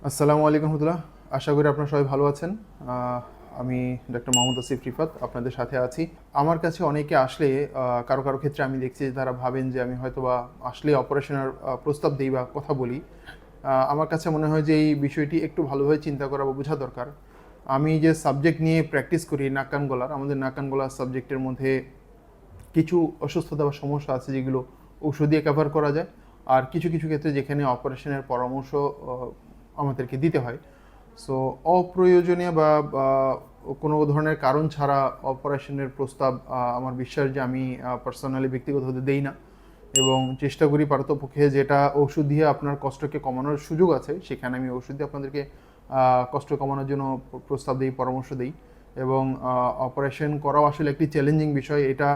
আসসালামু আলাইকুম রহমতুল্লাহ। আশা করি আপনারা সবাই ভালো আছেন। আমি ডক্টর মোহাম্মদ আসিফ রিফাত আপনাদের সাথে আছি। আমার কাছে অনেকে আসলে কারো কারো ক্ষেত্রে আমি দেখছি যে তারা ভাবেন যে আমি হয়তোবা আসলে অপারেশনের প্রস্তাব দিই বা কথা বলি। আমার কাছে মনে হয় যে এই বিষয়টি একটু ভালোভাবে চিন্তা করা বা বোঝা দরকার। আমি যে সাবজেক্ট নিয়ে প্র্যাকটিস করি নাক কান গলার, আমাদের নাক কান গলার সাবজেক্টের মধ্যে কিছু অসুস্থতা বা সমস্যা আছে যেগুলো ঔষধ দিয়ে কভার করা যায়, আর কিছু কিছু ক্ষেত্রে যেখানে অপারেশনের পরামর্শ আমাদেরকে দিতে হয়। সো অপ্রয়োজনীয় বা কোনো ধরনের কারণ ছাড়া অপারেশনের প্রস্তাব আমার বিশ্বাস যে আমি পার্সোনালি ব্যক্তিগতভাবে দেই না, এবং চেষ্টা করি পারতপক্ষে যেটা ওষুধ দিয়ে আপনার কষ্টকে কমানোর সুযোগ আছে সেখানে আমি ওষুধ দিয়ে আপনাদেরকে কষ্ট কমানোর জন্য প্রস্তাব দিই, পরামর্শ দিই। এবং অপারেশন করাও আসলে একটি চ্যালেঞ্জিং বিষয়। এটা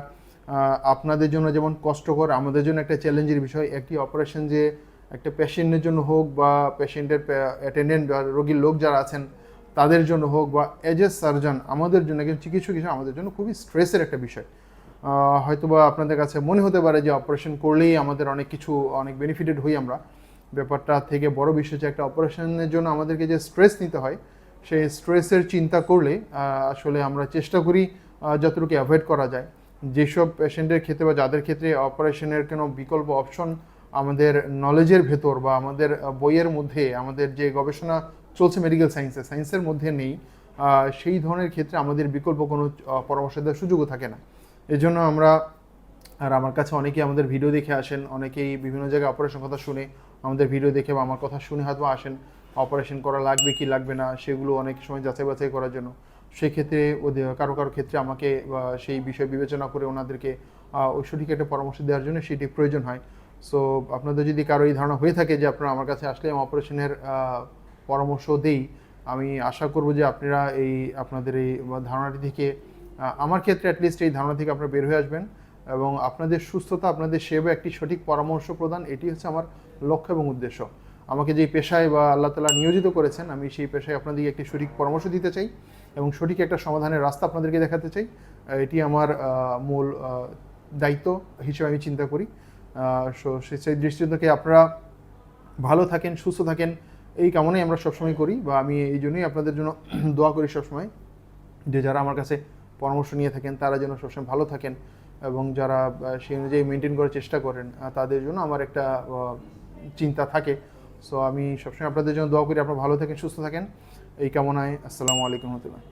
আপনাদের জন্য যেমন কষ্টকর, আমাদের জন্য একটা চ্যালেঞ্জের বিষয়। একটি অপারেশন যে একটা পেশেন্টের জন্য হোক বা পেশেন্টের অ্যাটেন্ডেন্ট বা রোগীর লোক যারা আছেন তাদের জন্য হোক, বা এজ এ সার্জন আমাদের জন্য, একজন চিকিৎসক হিসেবে আমাদের জন্য খুবই স্ট্রেসের একটা বিষয়। হয়তোবা আপনাদের কাছে মনে হতে পারে যে অপারেশন করলেই আমাদের অনেক কিছু, অনেক বেনিফিটেড হই আমরা। ব্যাপারটা থেকে বড় বিষয় যে একটা অপারেশনের জন্য আমাদেরকে যে স্ট্রেস নিতে হয়, সেই স্ট্রেসের চিন্তা করলে আসলে আমরা চেষ্টা করি যতটুকু অ্যাভয়েড করা যায়। যেসব পেশেন্টের ক্ষেত্রে বা যাদের ক্ষেত্রে অপারেশনের কোনো বিকল্প অপশন আমাদের নলেজের ভেতর বা আমাদের বইয়ের মধ্যে, আমাদের যে গবেষণা চলছে মেডিকেল সায়েন্সের মধ্যে নেই, সেই ধরনের ক্ষেত্রে আমাদের বিকল্প কোনো পরামর্শ দেওয়ার সুযোগও থাকে না। এজন্য আমরা, আর আমার কাছে অনেকেই আমাদের ভিডিও দেখে আসেন, অনেকেই বিভিন্ন জায়গায় অপারেশন কথা শুনে আমাদের ভিডিও দেখে বা আমার কথা শুনে হয়তো আসেন অপারেশন করা লাগবে কি লাগবে না সেগুলো অনেক সময় যাচাই বাছাই করার জন্য। সেক্ষেত্রে ওদের কারো কারো ক্ষেত্রে আমাকে সেই বিষয় বিবেচনা করে ওনাদেরকে ওই সঠিক একটা পরামর্শ দেওয়ার জন্য সেটি প্রয়োজন হয়। সো আপনাদের যদি কারো এই ধারণা হয়ে থাকে যে আপনারা আমার কাছে আসলে আমি অপারেশনের পরামর্শ দেই, আমি আশা করব যে আপনারা আপনাদের এই ধারণাটি থেকে, আমার ক্ষেত্রে অ্যাটলিস্ট এই ধারণা থেকে আপনারা বের হয়ে আসবেন, এবং আপনাদের সুস্থতা, আপনাদের সেবা, একটি সঠিক পরামর্শ প্রদান, এটি হচ্ছে আমার লক্ষ্য এবং উদ্দেশ্য। আমাকে যেই পেশায় বা আল্লাহ তাআলা নিয়োজিত করেছেন, আমি সেই পেশায় আপনাদেরকে একটি সঠিক পরামর্শ দিতে চাই এবং সঠিক একটা সমাধানের রাস্তা আপনাদেরকে দেখাতে চাই। এটি আমার মূল দায়িত্ব হিসেবে আমি চিন্তা করি। সেই দৃষ্টি থেকে আপনারা ভালো থাকেন, সুস্থ থাকেন, এই কামনাই আমরা সবসময় করি, বা আমি এই জন্যই আপনাদের জন্য দোয়া করি সবসময় যে যারা আমার কাছে পরামর্শ নিয়ে থাকেন তারা যেন সবসময় ভালো থাকেন, এবং যারা সেই অনুযায়ী মেনটেন করার চেষ্টা করেন তাদের জন্য আমার একটা চিন্তা থাকে। সো আমি সবসময় আপনাদের জন্য দোয়া করি আপনারা ভালো থাকেন, সুস্থ থাকেন, এই কামনায়। আসসালামু আলাইকুম রহমতুল্লাহ।